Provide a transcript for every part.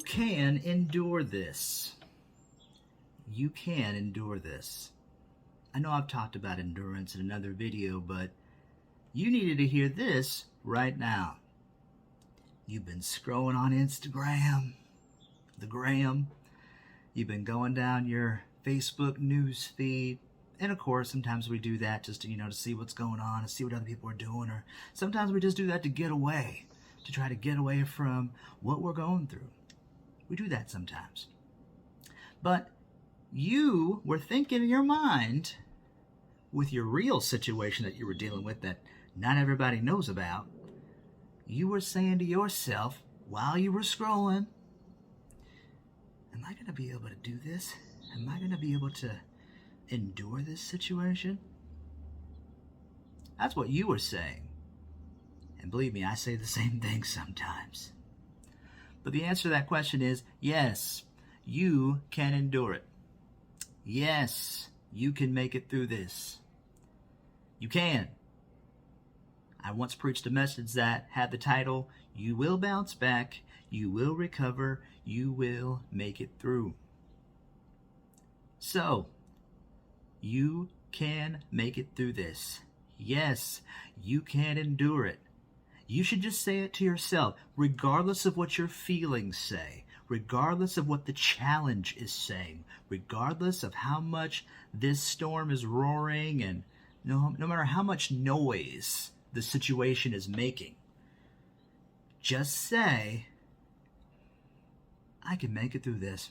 can endure this. You can endure this. I know I've talked about endurance in another video, but you needed to hear this right now. You've been scrolling on Instagram, the gram. You've been going down your Facebook news feed. And of course, sometimes we do that just to see what's going on and see what other people are doing. Or sometimes we just do that to get away, to try to get away from what we're going through. We do that sometimes. But you were thinking in your mind with your real situation that you were dealing with that not everybody knows about. You were saying to yourself while you were scrolling, am I going to be able to do this? Am I going to be able to endure this situation? That's what you were saying. And believe me, I say the same thing sometimes. But the answer to that question is yes, you can endure it. Yes, you can make it through this. You can. I once preached a message that had the title, "You will bounce back, you will recover, you will make it through." So, you can make it through this. Yes, you can endure it. You should just say it to yourself, regardless of what your feelings say, regardless of what the challenge is saying, regardless of how much this storm is roaring, and no matter how much noise the situation is making. Just say, I can make it through this.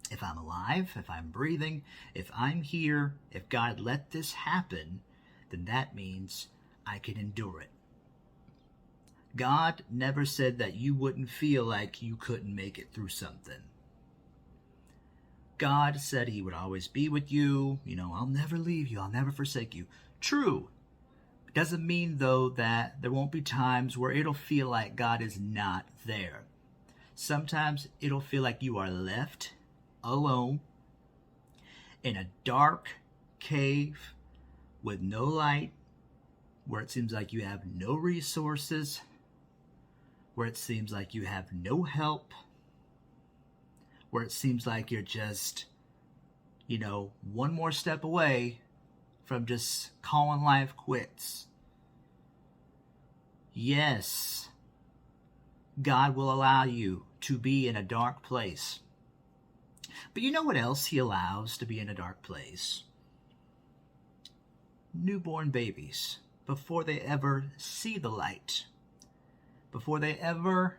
If I'm alive, if I'm breathing, if I'm here, if God let this happen, then that means I can endure it. God never said that you wouldn't feel like you couldn't make it through something. God said he would always be with you. I'll never leave you. I'll never forsake you. True. It doesn't mean, though, that there won't be times where it'll feel like God is not there. Sometimes it'll feel like you are left alone in a dark cave with no light, where it seems like you have no resources, where it seems like you have no help, where it seems like you're just, one more step away from just calling life quits. Yes, God will allow you to be in a dark place. But you know what else he allows to be in a dark place? Newborn babies, before they ever see the light, before they ever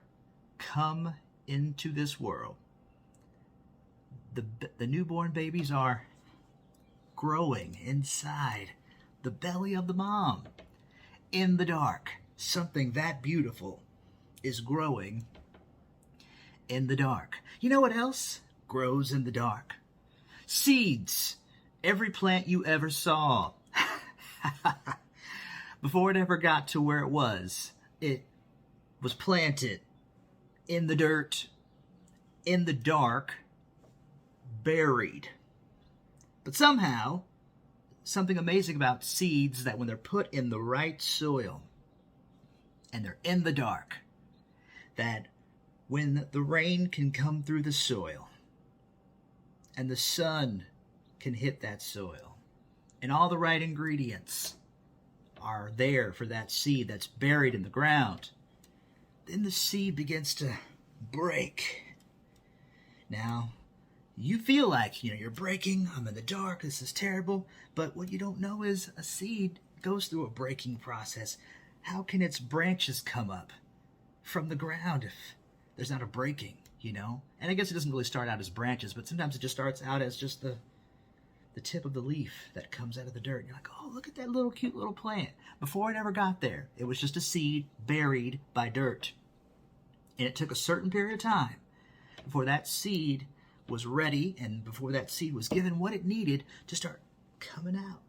come into this world. The newborn babies are growing inside the belly of the mom in the dark. Something that beautiful is growing in the dark. You know what else grows in the dark? Seeds. Every plant you ever saw. Before it ever got to where it was planted in the dirt, in the dark, buried. But somehow, something amazing about seeds that when they're put in the right soil and they're in the dark, that when the rain can come through the soil and the sun can hit that soil and all the right ingredients are there for that seed that's buried in the ground, then the seed begins to break. Now, you feel like, you're breaking, I'm in the dark, this is terrible, but what you don't know is a seed goes through a breaking process. How can its branches come up from the ground if there's not a breaking, And I guess it doesn't really start out as branches, but sometimes it just starts out as just the tip of the leaf that comes out of the dirt. And you're like, oh, look at that little cute little plant. Before it ever got there, it was just a seed buried by dirt. And it took a certain period of time before that seed was ready and before that seed was given what it needed to start coming out.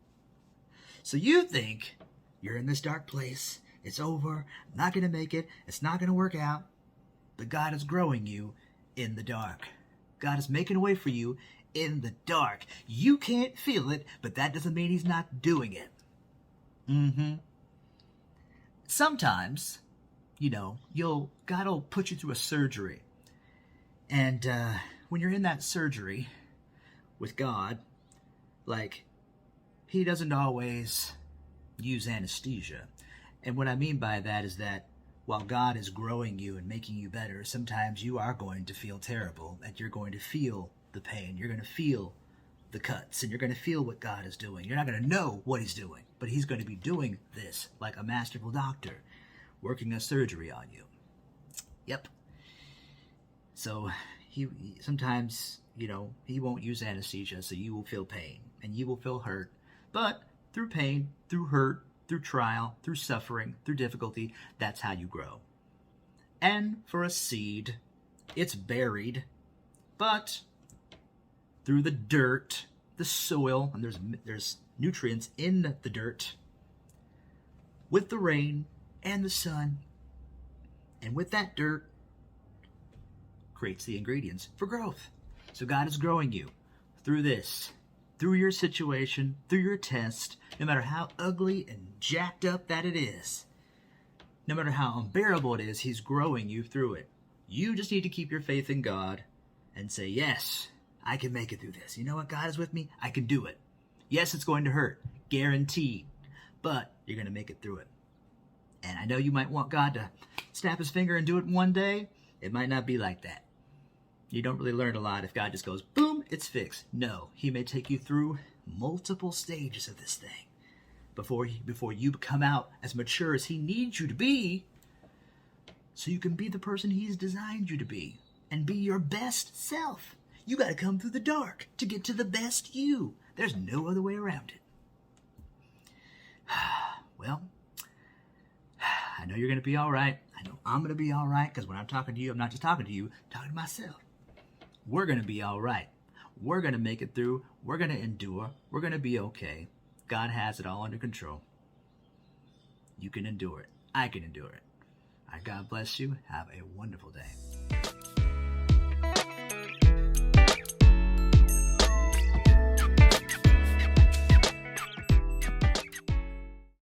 So you think you're in this dark place, it's over, I'm not going to make it, it's not going to work out, but God is growing you in the dark. God is making a way for you in the dark. You can't feel it, but that doesn't mean he's not doing it. Sometimes, God will put you through a surgery. And when you're in that surgery with God, like, he doesn't always use anesthesia. And what I mean by that is that while God is growing you and making you better, sometimes you are going to feel terrible, and you're going to feel the pain. You're going to feel the cuts, and you're going to feel what God is doing. You're not going to know what he's doing, but he's going to be doing this like a masterful doctor, working a surgery on you. Yep. So he sometimes, he won't use anesthesia, so you will feel pain, and you will feel hurt. But through pain, through hurt, through trial, through suffering, through difficulty, that's how you grow. And for a seed, it's buried, but through the dirt, the soil, and there's nutrients in the dirt, with the rain and the sun, and with that dirt, creates the ingredients for growth. So God is growing you through this, through your situation, through your test, no matter how ugly and jacked up that it is, no matter how unbearable it is, he's growing you through it. You just need to keep your faith in God and say, yes, I can make it through this. You know what? God is with me. I can do it. Yes, it's going to hurt, guaranteed, but you're going to make it through it. And I know you might want God to snap his finger and do it in one day. It might not be like that. You don't really learn a lot if God just goes, boom, it's fixed. No, he may take you through multiple stages of this thing before you come out as mature as he needs you to be, so you can be the person he's designed you to be and be your best self. You got to come through the dark to get to the best you. There's no other way around it. Well, I know you're going to be all right. I know I'm going to be all right, because when I'm talking to you, I'm not just talking to you, I'm talking to myself. We're going to be all right. We're going to make it through. We're going to endure. We're going to be okay. God has it all under control. You can endure it. I can endure it. God bless you. Have a wonderful day.